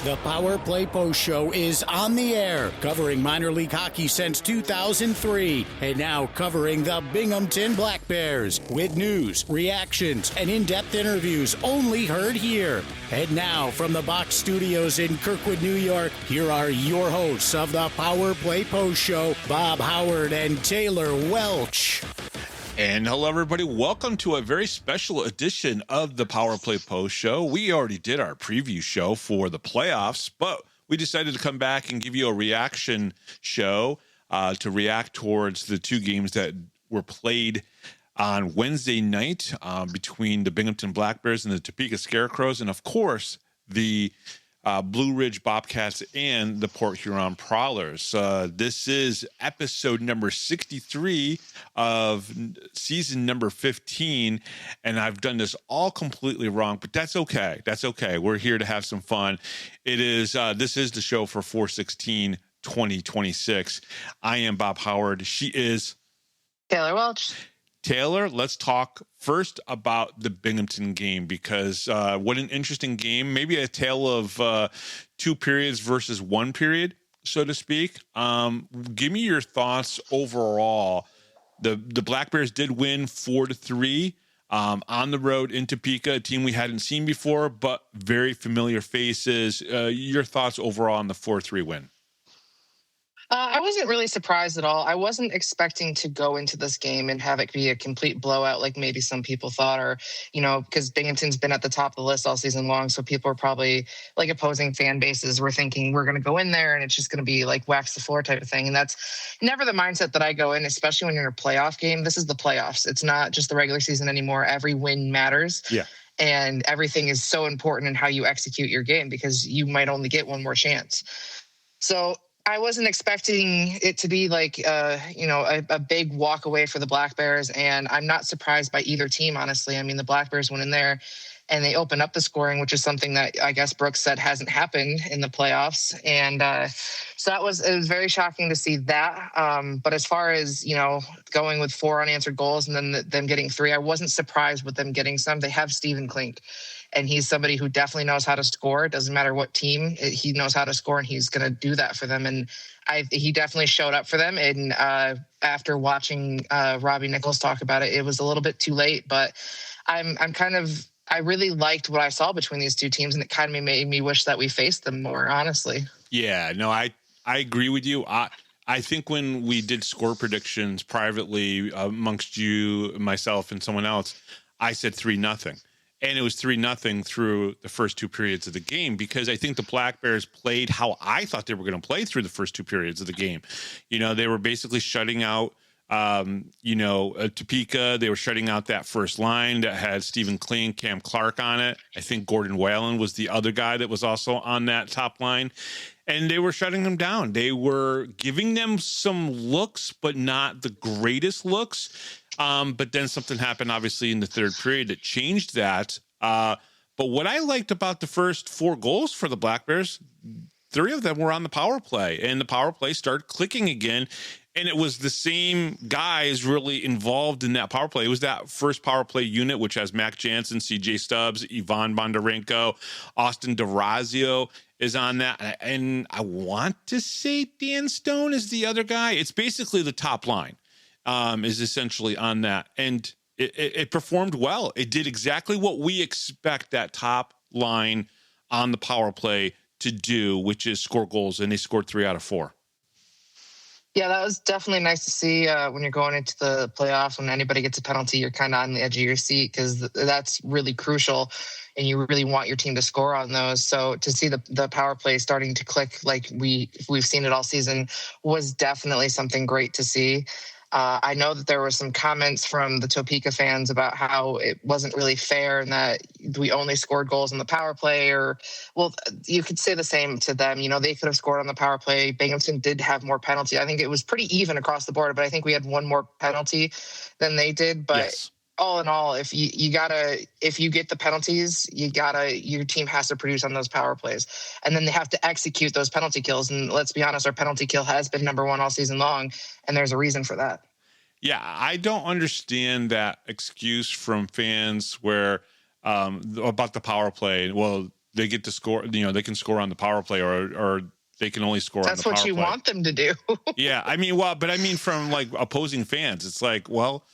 The Power Play Post Show is on the air, covering minor league hockey since 2003, and now covering the Binghamton Black Bears with news, reactions, and in-depth interviews only heard here. And now, from the Box Studios in Kirkwood, New York, here are your hosts of the Power Play Post Show, Bob Howard and Taylor Welch. And hello, everybody. Welcome to a very special edition of the Power Play Post Show. We already did our preview show for the playoffs, but we decided to come back and give you a reaction show to react towards the two games that were played on Wednesday night between the Binghamton Black Bears and the Topeka Scarecrows, and of course, the Blue Ridge Bobcats and the Port Huron Prowlers. This is episode number 63 of season number 15, and I've done this all completely wrong, but that's okay. That's okay. We're here to have some fun. It is this is the show for 4/16/2026. I am Bob Howard. She is Taylor Welch. Taylor, let's talk first about the Binghamton game, because what an interesting game. Maybe a tale of two periods versus one period, so to speak. Give me your thoughts overall. The Black Bears did win 4-3 on the road in Topeka, a team we hadn't seen before, but very familiar faces. Your thoughts overall on the 4-3 win? I wasn't really surprised at all. I wasn't expecting to go into this game and have it be a complete blowout like maybe some people thought, or, because Binghamton's been at the top of the list all season long. So people are probably, like, opposing fan bases were thinking we're going to go in there and it's just going to be like wax the floor type of thing. And that's never the mindset that I go in, especially when you're in a playoff game. This is the playoffs. It's not just the regular season anymore. Every win matters. Yeah. And everything is so important in how you execute your game, because you might only get one more chance. So I wasn't expecting it to be like, a big walk away for the Black Bears, and I'm not surprised by either team, honestly. I mean, the Black Bears went in there and they opened up the scoring, which is something that I guess Brooks said hasn't happened in the playoffs. And so it was very shocking to see that. But as far as, going with 4 unanswered goals and then them getting 3, I wasn't surprised with them getting some. They have Steven Klink, and he's somebody who definitely knows how to score. It doesn't matter what team, he knows how to score, and he's going to do that for them. And he definitely showed up for them. And after watching Robbie Nichols talk about it, it was a little bit too late. But I really liked what I saw between these two teams, and it kind of made me wish that we faced them more, honestly. Yeah, no, I agree with you. I think when we did score predictions privately amongst you, myself, and someone else, I said 3-0. And it was 3-0 through the first 2 periods of the game, because I think the Black Bears played how I thought they were going to play through the first 2 periods of the game. They were basically shutting out, Topeka. They were shutting out that first line that had Steven Klink, Cam Clark on it. I think Gordon Whalen was the other guy that was also on that top line. And they were shutting them down. They were giving them some looks, but not the greatest looks. But then something happened, obviously, in the third period that changed that. But what I liked about the first 4 goals for the Black Bears, 3 of them were on the power play, and the power play started clicking again. And it was the same guys really involved in that power play. It was that first power play unit, which has Mac Jansen, CJ Stubbs, Ivan Bondarenko, Austin DeRazio is on that. And I want to say Dan Stone is the other guy. It's basically the top line is essentially on that. And it performed well. It did exactly what we expect that top line on the power play to do, which is score goals. And they scored 3 out of 4. Yeah, that was definitely nice to see when you're going into the playoffs. When anybody gets a penalty, you're kind of on the edge of your seat, because that's really crucial, and you really want your team to score on those. So to see the power play starting to click like we've seen it all season was definitely something great to see. I know that there were some comments from the Topeka fans about how it wasn't really fair and that we only scored goals on the power play, well, you could say the same to them. They could have scored on the power play. Binghamton did have more penalty. I think it was pretty even across the board, but I think we had 1 more penalty than they did. But yes, all in all, if you get the penalties, your team has to produce on those power plays, and then they have to execute those penalty kills. And let's be honest, our penalty kill has been number 1 all season long, and there's a reason for that. Yeah, I don't understand that excuse from fans where about the power play. Well, they get to score. They can score on the power play, or they can only score on the power play. That's what you want them to do. Yeah, I mean, from like opposing fans, it's like, well,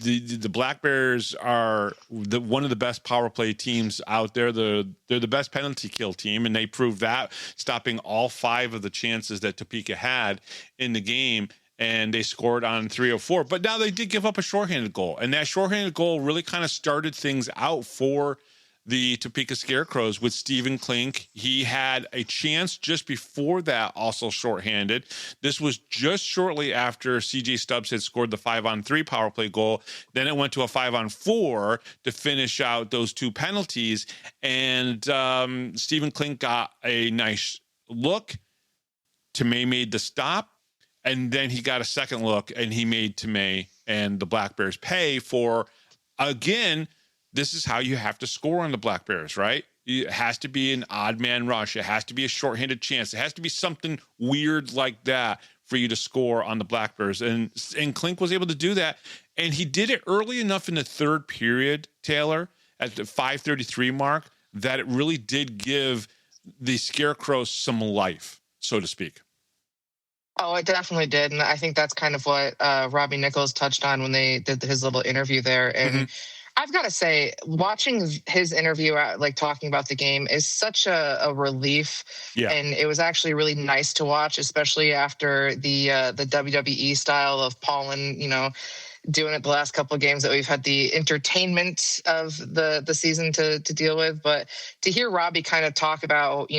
the Black Bears are one of the best power play teams out there. They're the best penalty kill team, and they proved that, stopping all 5 of the chances that Topeka had in the game, and they scored on 3 or 4. But now they did give up a shorthanded goal, and that shorthanded goal really kind of started things out for the Topeka Scarecrows with Stephen Klink. He had a chance just before that, also shorthanded. This was just shortly after CJ Stubbs had scored the 5-on-3 power play goal. Then it went to a 5-on-4 to finish out those 2 penalties. And Stephen Klink got a nice look. Tomei made the stop. And then he got a second look, and he made Tomei and the Black Bears pay for, again, this is how you have to score on the Black Bears, right? It has to be an odd man rush. It has to be a shorthanded chance. It has to be something weird like that for you to score on the Black Bears. And Klink was able to do that. And he did it early enough in the third period, Taylor, at the 5:33 mark, that it really did give the Scarecrows some life, so to speak. Oh, it definitely did. And I think that's kind of what Robbie Nichols touched on when they did his little interview there. And I've got to say, watching his interview, like talking about the game, is such a relief. Yeah. And it was actually really nice to watch, especially after the WWE style of Paulin, doing it the last couple of games that we've had the entertainment of the season to deal with. But to hear Robbie kind of talk about,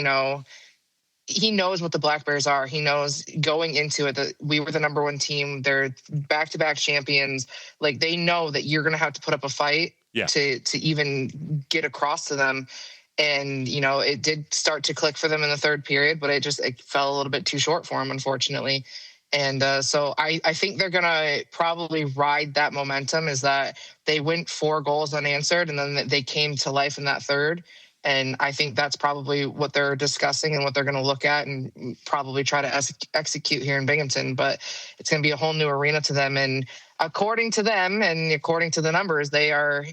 he knows what the Black Bears are. He knows going into it that we were the number 1 team. They're back-to-back champions. Like, they know that you're going to have to put up a fight to even get across to them. And, it did start to click for them in the third period, but it fell a little bit too short for them, unfortunately. And so I think they're going to probably ride that momentum, is that they went 4 goals unanswered, and then they came to life in that third. And I think that's probably what they're discussing and what they're going to look at and probably try to execute here in Binghamton. But it's going to be a whole new arena to them. And according to them and according to the numbers, they are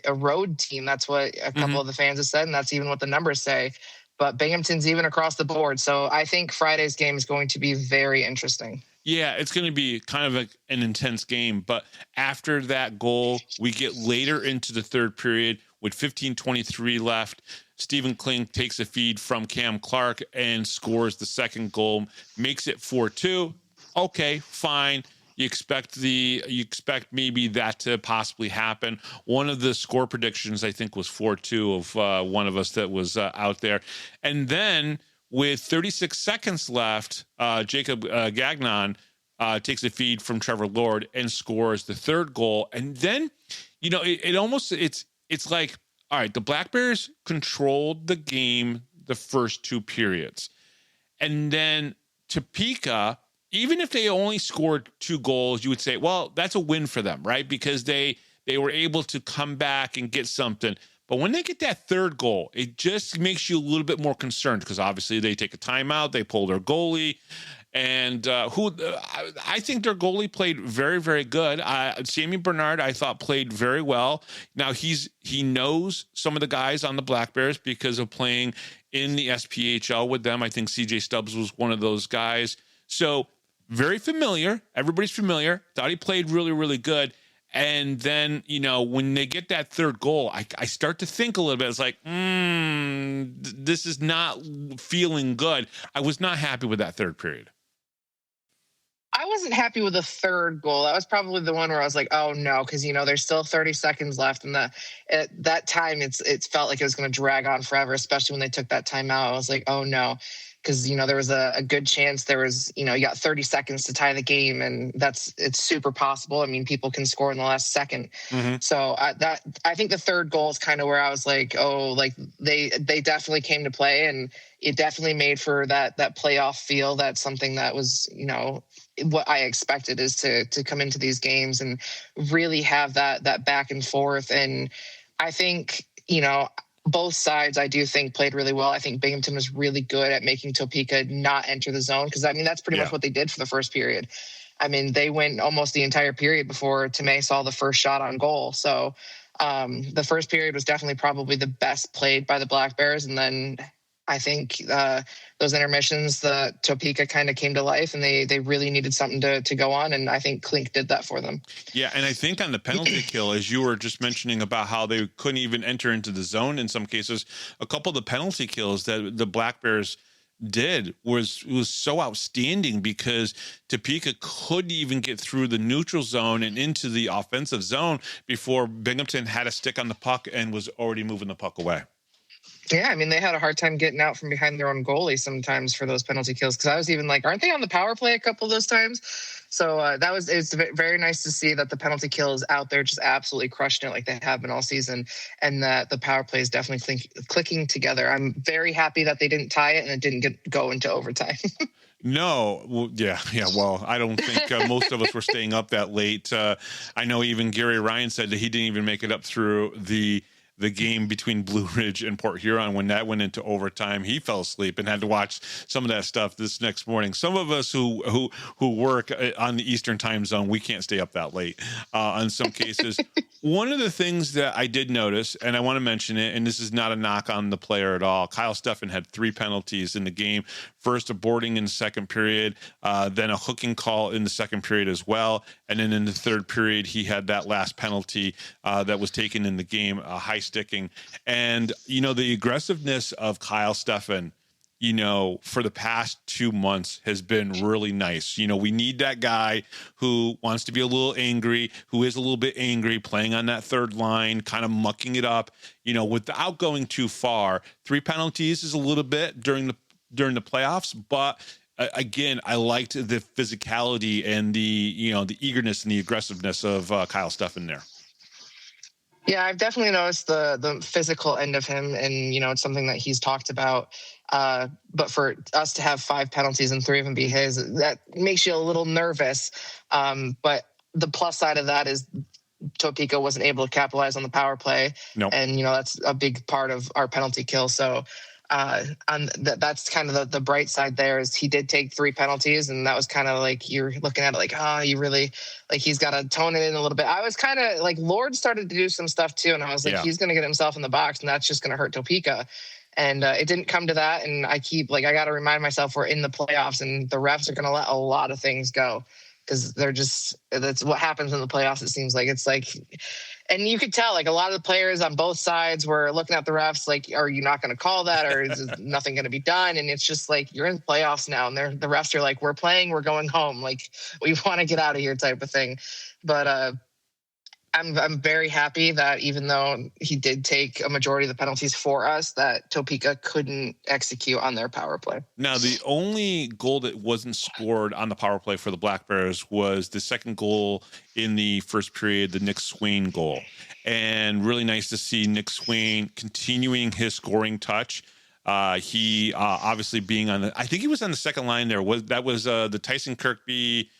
a road team. That's what a couple of the fans have said, and that's even what the numbers say. But Binghamton's even across the board. So I think Friday's game is going to be very interesting. Yeah, it's going to be kind of an intense game. But after that goal, we get later into the third period with 15:23 left. Stephen Klink takes a feed from Cam Clark and scores the second goal, makes it 4-2. Okay, fine. You expect maybe that to possibly happen. One of the score predictions, I think, was 4-2 of one of us that was out there. And then with 36 seconds left, Jacob Gagnon takes a feed from Trevor Lord and scores the third goal. And then, it's like, all right, the Black Bears controlled the game the first 2 periods. And then Topeka, even if they only scored 2 goals, you would say, well, that's a win for them, right? Because they were able to come back and get something. But when they get that third goal, it just makes you a little bit more concerned, because obviously they take a timeout, they pull their goalie. And I think their goalie played very, very good. Sammy Bernard, I thought, played very well. Now he knows some of the guys on the Black Bears because of playing in the SPHL with them. I think CJ Stubbs was one of those guys. So very familiar. Everybody's familiar. Thought he played really, really good. And then, when they get that third goal, I start to think a little bit. It's like, this is not feeling good. I was not happy with that third period. I wasn't happy with the third goal. That was probably the one where I was like, oh no, because there's still 30 seconds left, and at that time it felt like it was going to drag on forever, especially when they took that timeout. I was like, oh no, because there was a good chance there was you got 30 seconds to tie the game, and it's super possible. I mean, people can score in the last second. So I think the third goal is kind of where I was like, oh, like they definitely came to play, and it definitely made for that playoff feel. That's something that was what I expected, is to come into these games and really have that back and forth. And I think, both sides, I do think, played really well. I think Binghamton was really good at making Topeka not enter the zone, because, that's pretty much what they did for the first period. They went almost the entire period before Tomei saw the first shot on goal. So The first period was definitely probably the best played by the Black Bears, and then I think those intermissions, the Topeka kind of came to life, and they really needed something to go on, and I think Klink did that for them. Yeah, and I think on the penalty kill, as you were just mentioning about how they couldn't even enter into the zone in some cases, a couple of the penalty kills that the Black Bears did was so outstanding because Topeka couldn't even get through the neutral zone and into the offensive zone before Binghamton had a stick on the puck and was already moving the puck away. Yeah, I mean, they had a hard time getting out from behind their own goalie sometimes for those penalty kills, because I was even like, aren't they on the power play a couple of those times? So it's very nice to see that the penalty kills out there just absolutely crushing it like they have been all season, and that the power play is definitely clicking together. I'm very happy that they didn't tie it and it didn't go into overtime. No, well, yeah. Well, I don't think most of us were staying up that late. I know even Gary Ryan said that he didn't even make it up through the game between Blue Ridge and Port Huron. When that went into overtime, he fell asleep and had to watch some of that stuff this next morning. Some of us who work on the Eastern time zone, we can't stay up that late in some cases. One of the things that I did notice, and I want to mention it, and this is not a knock on the player at all, Kyle Steffen had 3 penalties in the game. First, a boarding in the second period, then a hooking call in the second period as well. And then in the third period, he had that last penalty that was taken in the game, high sticking. And, the aggressiveness of Kyle Steffen, for the past 2 months has been really nice. We need that guy who wants to be a little angry, who is a little bit angry, playing on that third line, kind of mucking it up, without going too far. 3 penalties is a little bit during the playoffs, but again, I liked the physicality and the eagerness and the aggressiveness of Kyle Steffen there. Yeah, I've definitely noticed the physical end of him, and it's something that he's talked about. But for us to have 5 penalties and 3 of them be his, that makes you a little nervous. But the plus side of that is Topeka wasn't able to capitalize on the power play, and that's a big part of our penalty kill. So that's kind of the bright side there, is he did take 3 penalties, and that was kind of like, you're looking at it like, you really, like, he's got to tone it in a little bit. I was kind of like, Lord started to do some stuff too, and I was like, he's going to get himself in the box, and that's just going to hurt Topeka. And it didn't come to that, and I got to remind myself we're in the playoffs, and the refs are going to let a lot of things go, because that's what happens in the playoffs. It seems like, it's like, and you could tell, like, a lot of the players on both sides were looking at the refs like, are you not going to call that, or is nothing going to be done? And it's just like, you're in the playoffs now, and the refs are like, we're playing, we're going home, like, we want to get out of here type of thing. But I'm very happy that even though he did take a majority of the penalties for us, that Topeka couldn't execute on their power play. Now, the only goal that wasn't scored on the power play for the Black Bears was the second goal in the first period, the Nick Swain goal. And really nice to see Nick Swain continuing his scoring touch. He obviously being I think he was on the second line there. That was the Tyson Kirkby,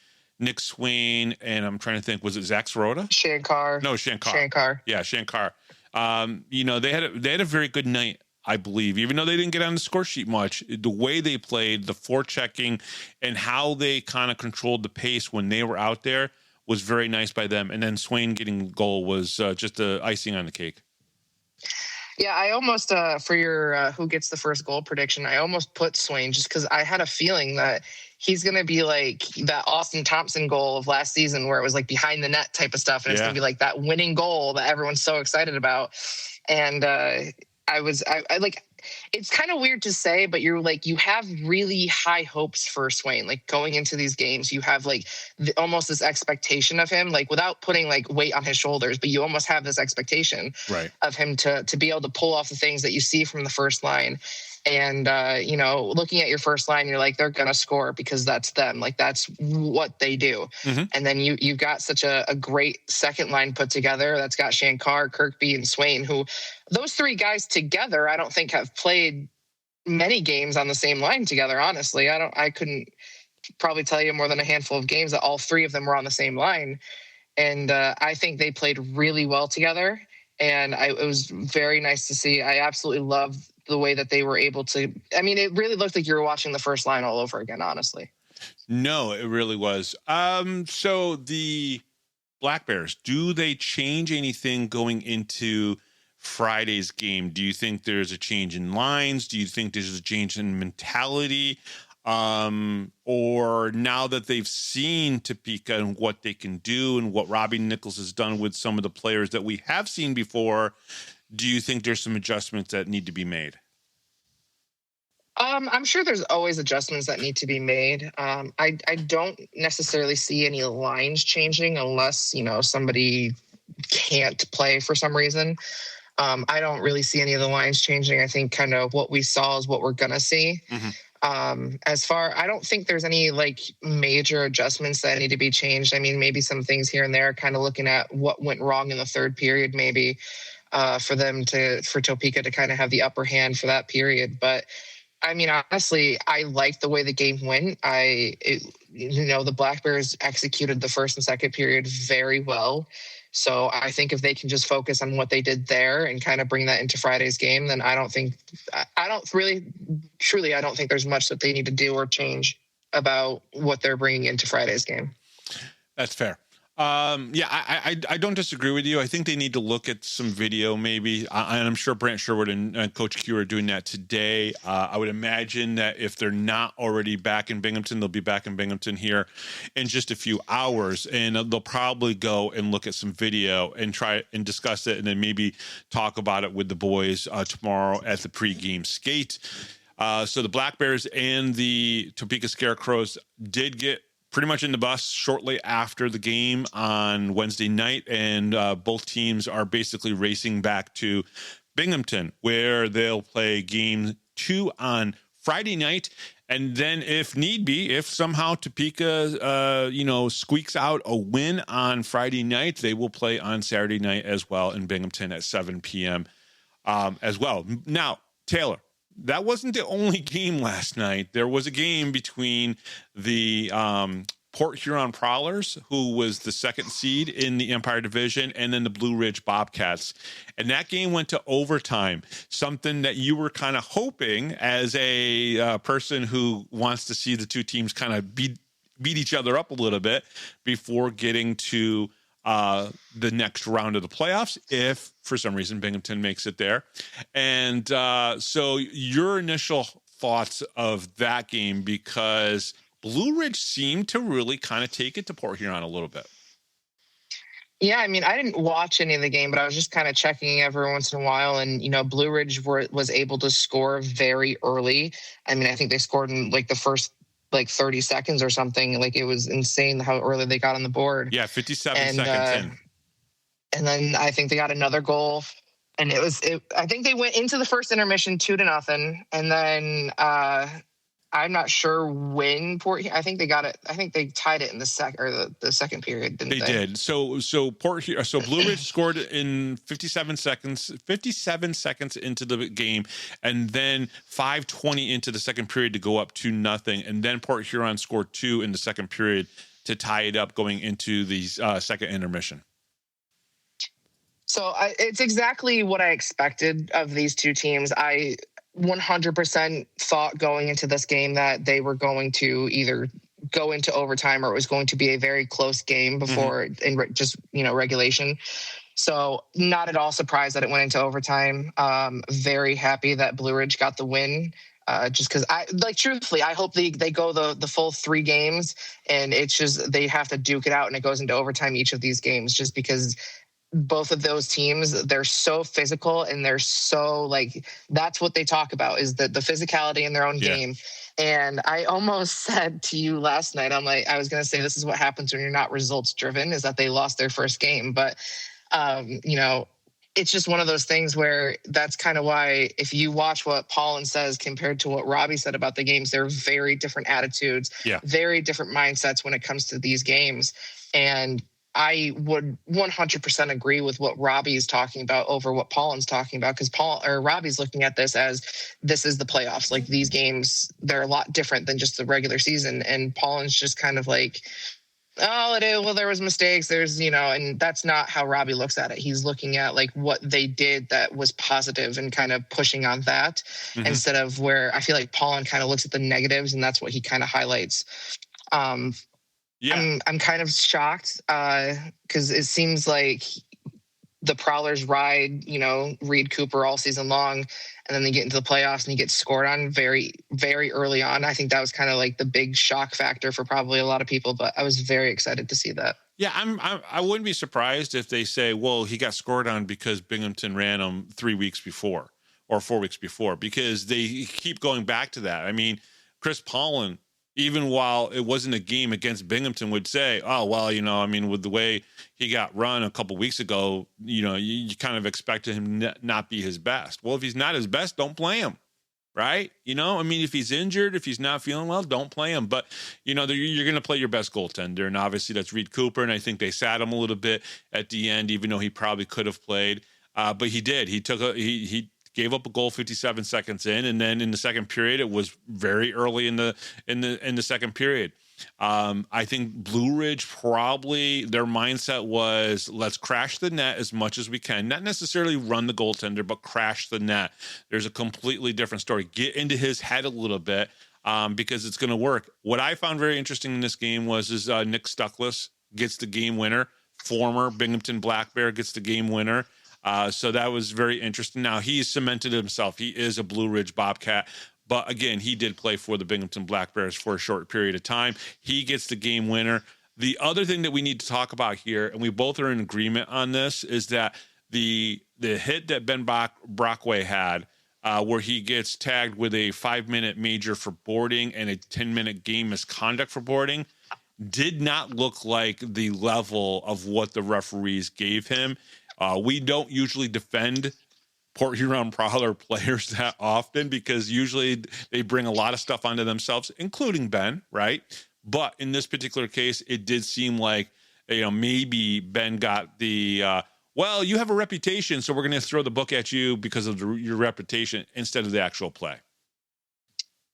Nick Swain, and I'm trying to think, was it Zach Sirota? Shankar. No, Shankar. Yeah, Shankar. They had a very good night, I believe, even though they didn't get on the score sheet much. The way they played, the forechecking, and how they kind of controlled the pace when they were out there was very nice by them. And then Swain getting a goal was just the icing on the cake. Yeah, I almost, for your who gets the first goal prediction, I almost put Swain, just because I had a feeling that he's going to be like that Austin Thompson goal of last season, where it was like behind the net type of stuff. And it's going to be like that winning goal that everyone's so excited about. And I like, it's kind of weird to say, but you're like, you have really high hopes for Swain. Like, going into these games, you have like almost this expectation of him, like, without putting like weight on his shoulders, but you almost have this expectation of him to be able to pull off the things that you see from the first line. And, looking at your first line, you're like, they're going to score because that's them. Like, that's what they do. Mm-hmm. And then you've got such a great second line put together that's got Shankar, Kirkby, and Swain, who those 3 guys together, I don't think have played many games on the same line together. Honestly, I couldn't probably tell you more than a handful of games that all 3 of them were on the same line. And I think they played really well together. And it was very nice to see. I absolutely love the way that they were able to. I mean, it really looked like you were watching the first line all over again, honestly. No, it really was. So the Black Bears, do they change anything going into Friday's game? Do you think there's a change in lines? Do you think there's a change in mentality? Or now that they've seen Topeka and what they can do and what Robbie Nichols has done with some of the players that we have seen before, do you think there's some adjustments that need to be made? I'm sure there's always adjustments that need to be made. I don't necessarily see any lines changing unless, somebody can't play for some reason. I don't really see any of the lines changing. I think kind of what we saw is what we're going to see. Mm-hmm. I don't think there's any major adjustments that need to be changed. I mean, maybe some things here and there, kind of looking at what went wrong in the third period, maybe for Topeka to kind of have the upper hand for that period. But I mean, honestly, I liked the way the game went. The Black Bears executed the first and second period very well. So I think if they can just focus on what they did there and kind of bring that into Friday's game, then I don't think there's much that they need to do or change about what they're bringing into Friday's game. That's fair. I don't disagree with you. I think they need to look at some video maybe. And I'm sure Brant Sherwood and Coach Q are doing that today. I would imagine that if they're not already back in Binghamton, they'll be back in Binghamton here in just a few hours. And they'll probably go and look at some video and try and discuss it and then maybe talk about it with the boys tomorrow at the pregame skate. So the Black Bears and the Topeka Scarecrows did get pretty much in the bus shortly after the game on Wednesday night, and both teams are basically racing back to Binghamton, where they'll play game 2 on Friday night. And then if need be, if somehow Topeka, squeaks out a win on Friday night, they will play on Saturday night as well in Binghamton at 7 p.m. As well. Now, Taylor, that wasn't the only game last night. There was a game between the Port Huron Prowlers, who was the second seed in the Empire Division, and then the Blue Ridge Bobcats. And that game went to overtime, something that you were kind of hoping as a person who wants to see the two teams kind of beat each other up a little bit before getting to the next round of the playoffs, if for some reason Binghamton makes it there. And so your initial thoughts of that game, because Blue Ridge seemed to really kind of take it to Port Huron a little bit. Yeah, I mean, I didn't watch any of the game, but I was just kind of checking every once in a while. And, Blue Ridge was able to score very early. I mean, I think they scored in the first 30 seconds or something. It was insane how early they got on the board. Yeah, 57 seconds in. And then I think they got another goal. And I think they went into the first intermission 2-0. And then I'm not sure when I think they got it. I think they tied it in the second period, didn't they? They did. So Blue Ridge scored in 57 seconds into the game, and then 5:20 into the second period to go up 2-0, and then Port Huron scored 2 in the second period to tie it up going into the second intermission. So it's exactly what I expected of these two teams. I 100% thought going into this game that they were going to either go into overtime or it was going to be a very close game before in regulation. So not at all surprised that it went into overtime. Very happy that Blue Ridge got the win. Just because truthfully, I hope they go the full 3 games, and it's just they have to duke it out and it goes into overtime each of these games, just because both of those teams, they're so physical and they're so that's what they talk about, is the physicality in their own game. And I almost said to you last night, I was going to say, this is what happens when you're not results driven, is that they lost their first game. But, it's just one of those things where that's kind of why, if you watch what Paulin says compared to what Robbie said about the games, they're very different attitudes, very different mindsets when it comes to these games. And I would 100% agree with what Robbie is talking about over what Paulin's talking about, because Robbie's looking at this as this is the playoffs. These games, they're a lot different than just the regular season. And Paulin's just kind of there was mistakes. There's, and that's not how Robbie looks at it. He's looking at what they did that was positive and kind of pushing on that, instead of where I feel like Paulin kind of looks at the negatives, and that's what he kind of highlights. Yeah. I'm kind of shocked because it seems like the Prowlers ride, Reed Cooper all season long, and then they get into the playoffs and he gets scored on very, very early on. I think that was kind of like the big shock factor for probably a lot of people, but I was very excited to see that. Yeah, I wouldn't be surprised if they say, well, he got scored on because Binghamton ran him 3 weeks before or 4 weeks before, because they keep going back to that. I mean, Chris Paulin, even while it wasn't a game against Binghamton, would say, oh, well, with the way he got run a couple weeks ago, you kind of expected him not be his best. Well, if he's not his best, don't play him. Right? If he's injured, if he's not feeling well, don't play him. But, you're going to play your best goaltender. And obviously that's Reed Cooper. And I think they sat him a little bit at the end, even though he probably could have played. But he did. He gave up a goal 57 seconds in. And then in the second period, it was very early in the second period. I think Blue Ridge probably their mindset was, let's crash the net as much as we can, not necessarily run the goaltender, but crash the net. There's a completely different story. Get into his head a little bit because it's going to work. What I found very interesting in this game was Nick Stuckless gets the game winner. Former Binghamton Black Bear gets the game winner. So that was very interesting. Now he's cemented himself. He is a Blue Ridge Bobcat. But again, he did play for the Binghamton Black Bears for a short period of time. He gets the game winner. The other thing that we need to talk about here, and we both are in agreement on this, is that the hit that Ben Brockway had, where he gets tagged with a 5-minute major for boarding and a 10-minute game misconduct for boarding, did not look like the level of what the referees gave him. We don't usually defend Port Huron Prowler players that often because usually they bring a lot of stuff onto themselves, including Ben, right? But in this particular case, it did seem like, maybe Ben got the, well, you have a reputation, so we're going to throw the book at you because of your reputation instead of the actual play.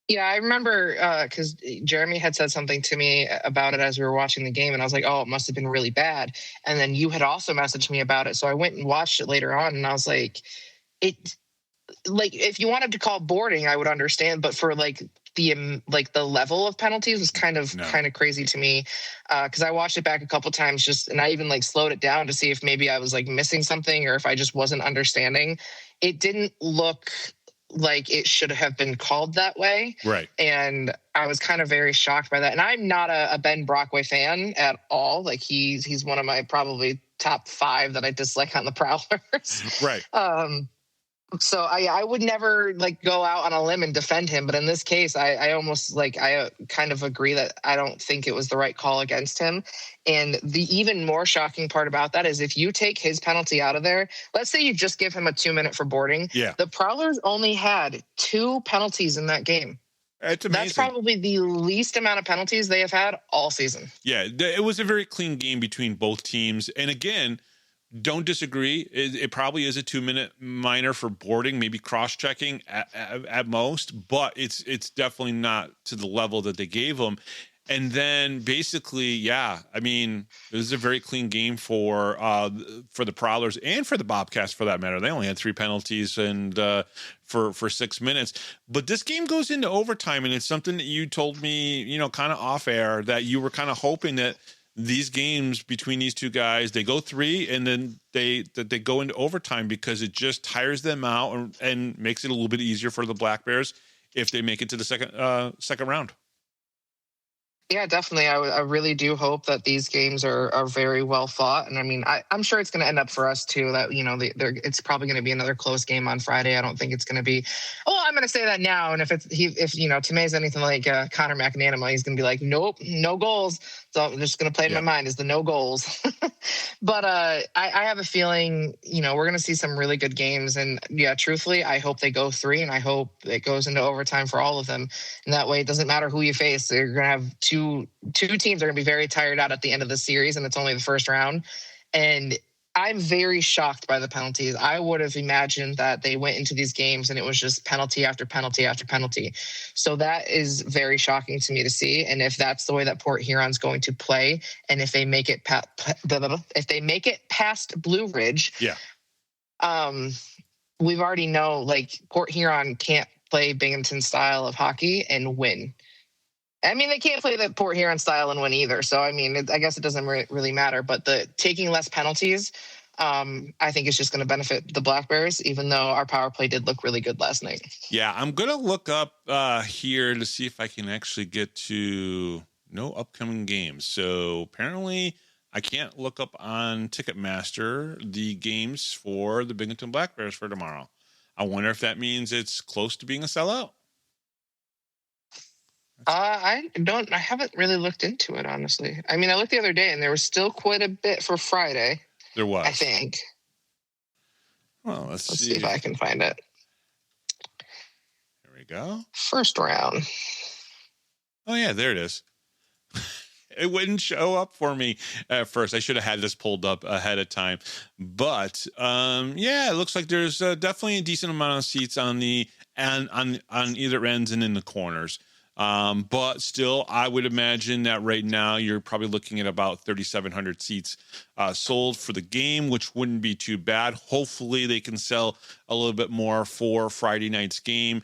Yeah, I remember because Jeremy had said something to me about it as we were watching the game, and I was like, oh, it must have been really bad. And then you had also messaged me about it, so I went and watched it later on, and I was like, if you wanted to call boarding, I would understand, but for the level of penalties was kind of crazy to me because I watched it back a couple times and I even slowed it down to see if maybe I was missing something or if I just wasn't understanding. It didn't look like it should have been called that way. Right. And I was kind of very shocked by that. And I'm not a Ben Brockway fan at all. He's one of my probably top 5 that I dislike on the Prowlers. Right. So I would never go out on a limb and defend him. But in this case, I almost I kind of agree that I don't think it was the right call against him. And the even more shocking part about that is if you take his penalty out of there, let's say you just give him a 2-minute for boarding. Yeah. The Prowlers only had 2 penalties in that game. It's amazing. That's probably the least amount of penalties they have had all season. Yeah, it was a very clean game between both teams. And again, don't disagree. It probably is a 2-minute minor for boarding, maybe cross-checking at most, but it's definitely not to the level that they gave them. And then basically, yeah, I mean, it was a very clean game for the Prowlers and for the Bobcats for that matter. They only had 3 penalties and for 6 minutes. But this game goes into overtime, and it's something that you told me, kind of off air, that you were kind of hoping that these games between these two guys, they go 3 and then they go into overtime because it just tires them out and makes it a little bit easier for the Black Bears if they make it to the second round. Yeah, definitely. I really do hope that these games are very well fought. And I mean, I'm sure it's going to end up for us too, that, it's probably going to be another close game on Friday. I don't think it's going to be, I'm going to say that now. And if Tomei's anything like Connor McNanama, he's going to be like, nope, no goals. So I'm just going to play in my mind is the no goals. But I have a feeling, we're going to see some really good games. And yeah, truthfully, I hope they go 3 and I hope it goes into overtime for all of them. And that way, it doesn't matter who you face. You're going to have two teams are going to be very tired out at the end of the series, and it's only the first round. And I'm very shocked by the penalties. I would have imagined that they went into these games and it was just penalty after penalty after penalty. So that is very shocking to me to see. And if that's the way that Port Huron's going to play, and if they make it past Blue Ridge, we've already know Port Huron can't play Binghamton style of hockey and win. I mean, they can't play the Port Huron style and win either. So, I mean, I guess it doesn't really matter. But the taking less penalties, I think it's just going to benefit the Black Bears, even though our power play did look really good last night. Yeah, I'm going to look up here to see if I can actually get to no upcoming games. So apparently I can't look up on Ticketmaster the games for the Binghamton Black Bears for tomorrow. I wonder if that means it's close to being a sellout. I haven't really looked into it, honestly. I mean, I looked the other day and there was still quite a bit for Friday. There was, I think. Well, let's see if I can find it. There we go. First round. Oh yeah, there it is. It wouldn't show up for me at first. I should have had this pulled up ahead of time. But yeah, it looks like there's definitely a decent amount of seats on the on either ends and in the corners. But still, I would imagine that right now you're probably looking at about 3,700 seats sold for the game, which wouldn't be too bad. Hopefully they can sell a little bit more for Friday night's game.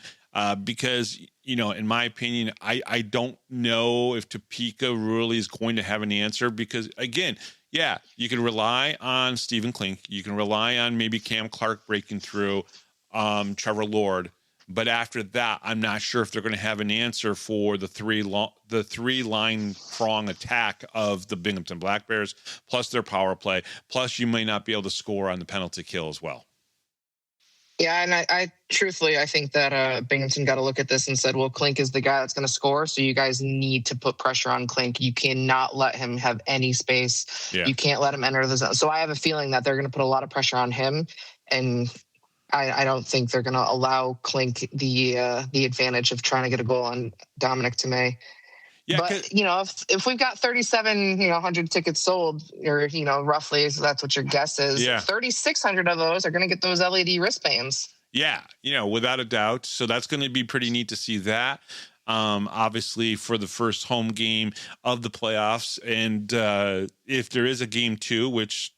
Because, you know, in my opinion, I don't know if Topeka really is going to have an answer because, again, yeah, you can rely on Stephen Klink. You can rely on maybe Cam Clark breaking through, Trevor Lord. But after that, I'm not sure if they're going to have an answer for the three line prong attack of the Binghamton Black Bears, plus their power play. Plus, you may not be able to score on the penalty kill as well. Yeah, and I truthfully, I think that Binghamton got to look at this and said, well, Klink is the guy that's going to score, so you guys need to put pressure on Klink. You cannot let him have any space. Yeah. You can't let him enter the zone. So I have a feeling that they're going to put a lot of pressure on him, and I don't think they're going to allow Klink the advantage of trying to get a goal on Dominic Tomei. Yeah, but, you know, if we've got 3,700 tickets sold, or, you know, roughly, so that's what your guess is, 3,600 of those are going to get those LED wristbands. Yeah, you know, without a doubt. So that's going to be pretty neat to see that. Obviously, for the first home game of the playoffs. And if there is a game 2, which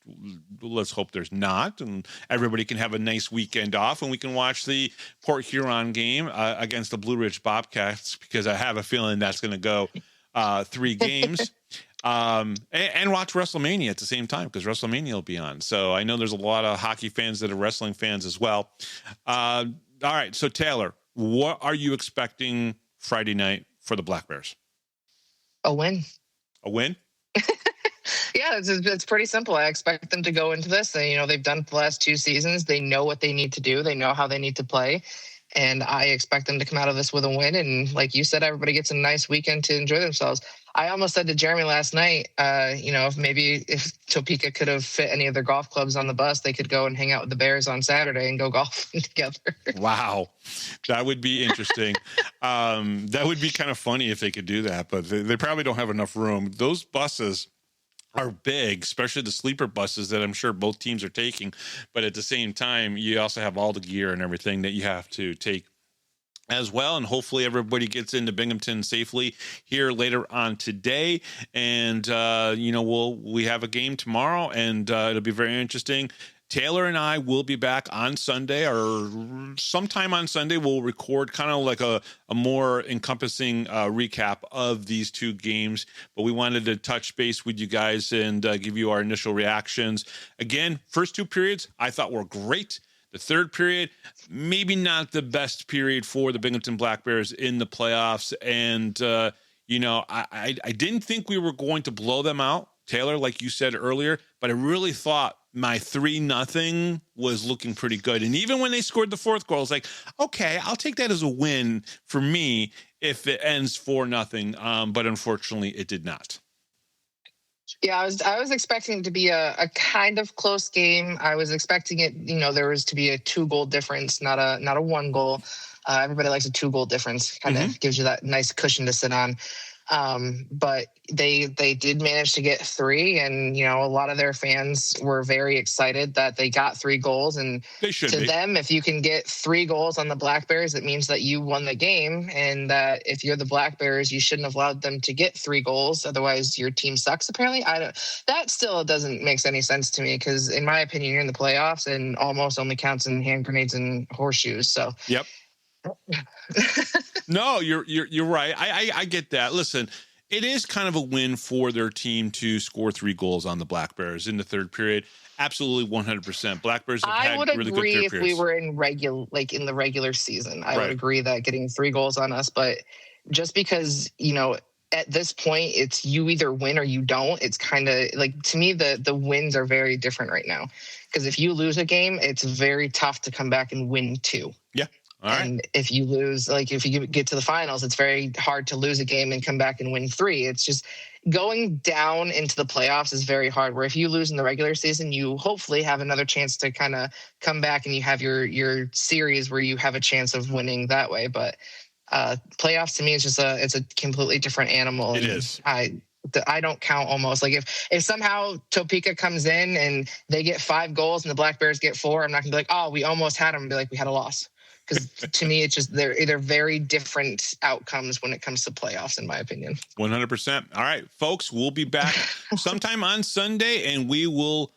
let's hope there's not, and everybody can have a nice weekend off and we can watch the Port Huron game against the Blue Ridge Bobcats, because I have a feeling that's going to go 3 games. And watch WrestleMania at the same time, because WrestleMania will be on. So I know there's a lot of hockey fans that are wrestling fans as well. All right. So Taylor, what are you expecting Friday night for the Black Bears? A win. A win? Yeah, it's pretty simple. I expect them to go into this. You know, they've done it the last 2 seasons. They know what they need to do. They know how they need to play. And I expect them to come out of this with a win. And like you said, everybody gets a nice weekend to enjoy themselves. I almost said to Jeremy last night, you know, if Topeka could have fit any of their golf clubs on the bus, they could go and hang out with the Bears on Saturday and go golfing together. Wow. That would be interesting. That would be kind of funny if they could do that, but they probably don't have enough room. Those buses are big, especially the sleeper buses that I'm sure both teams are taking. But at the same time, you also have all the gear and everything that you have to take as well. And hopefully everybody gets into Binghamton safely here later on today. And, you know, we have a game tomorrow, and it'll be very interesting. Taylor and I will be back on Sunday, or sometime on Sunday. We'll record kind of like a more encompassing recap of these 2 games. But we wanted to touch base with you guys and give you our initial reactions. Again, first 2 periods I thought were great. The third period, maybe not the best period for the Binghamton Black Bears in the playoffs. And, you know, I didn't think we were going to blow them out, Taylor, like you said earlier, but I really thought my 3-0 was looking pretty good. And even when they scored the 4th goal, I was like, okay, I'll take that as a win for me if it ends 4-0. But unfortunately, it did not. Yeah, I was expecting it to be a kind of close game. I was expecting it, you know, there was to be a 2-goal difference, not a 1-goal. Everybody likes a 2-goal difference. Kind of gives you that nice cushion to sit on. But they did manage to get 3, and, you know, a lot of their fans were very excited that they got 3 goals. And to them, if you can get 3 goals on the Black Bears, it means that you won the game. And that if you're the Black Bears, you shouldn't have allowed them to get 3 goals. Otherwise your team sucks. Apparently, that still doesn't make any sense to me, because in my opinion, you're in the playoffs and almost only counts in hand grenades and horseshoes. So, yep. No, you're right. I get that. Listen, it is kind of a win for their team to score 3 goals on the Black Bears in the third period. Absolutely 100%. Black Bears have had really good third periods. I would agree if we were in the regular season. I would agree that getting 3 goals on us, but just because, at this point it's you either win or you don't, it's kind of like, to me, the wins are very different right now. Because if you lose a game, it's very tough to come back and win 2. Yeah. All right. And if you lose, if you get to the finals, it's very hard to lose a game and come back and win 3. It's just going down into the playoffs is very hard, where if you lose in the regular season, you hopefully have another chance to kind of come back and you have your series where you have a chance of winning that way. But playoffs to me is just it's a completely different animal. It is. I don't count almost. Like if somehow Topeka comes in and they get 5 goals and the Black Bears get 4, I'm not gonna be like, oh, we almost had them. Be like, we had a loss. Because to me, it's just they're very different outcomes when it comes to playoffs, in my opinion. 100%. All right, folks, we'll be back sometime on Sunday, and we will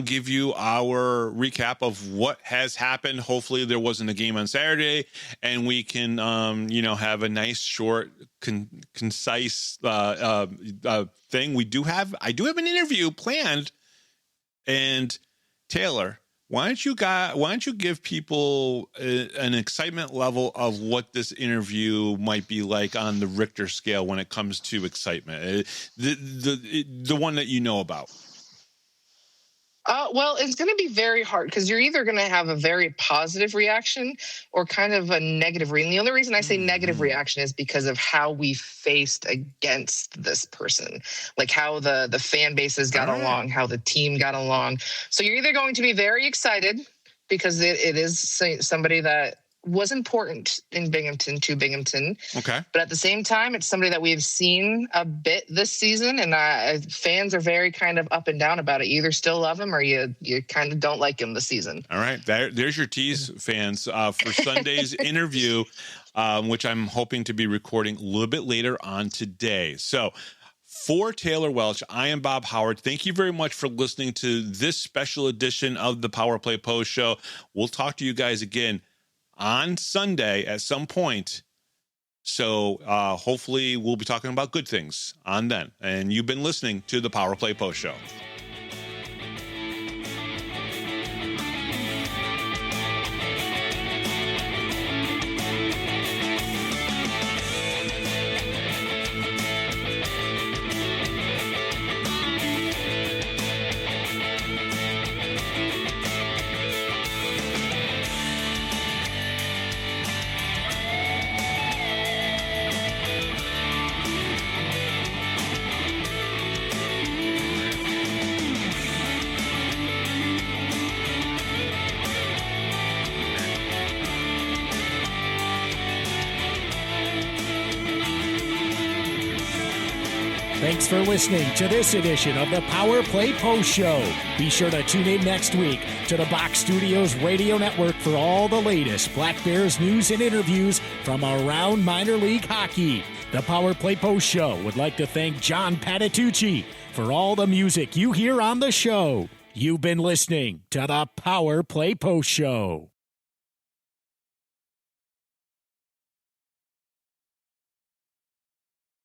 give you our recap of what has happened. Hopefully, there wasn't a game on Saturday, and we can, have a nice, short, concise thing. I do have an interview planned, and Taylor, why don't you give people an excitement level of what this interview might be like on the Richter scale when it comes to excitement, the one that you know about? Well, it's going to be very hard because you're either going to have a very positive reaction or kind of a negative reaction. The only reason I say negative reaction is because of how we faced against this person, like how the fan bases got along, how the team got along. So you're either going to be very excited because it is somebody that was important in Binghamton to Binghamton. Okay. But at the same time, it's somebody that we've seen a bit this season, and fans are very kind of up and down about it. You either still love him or you kind of don't like him this season. All right. There's your tease, fans, for Sunday's interview, which I'm hoping to be recording a little bit later on today. So for Taylor Welch, I am Bob Howard. Thank you very much for listening to this special edition of the Power Play Post Show. We'll talk to you guys again on Sunday at some point. So hopefully we'll be talking about good things on then. And you've been listening to the Power Play Post Show. Thanks for listening to this edition of the Power Play Post Show. Be sure to tune in next week to the Box Studios Radio Network for all the latest Black Bears news and interviews from around minor league hockey. The Power Play Post Show would like to thank John Patitucci for all the music you hear on the show. You've been listening to the Power Play Post Show.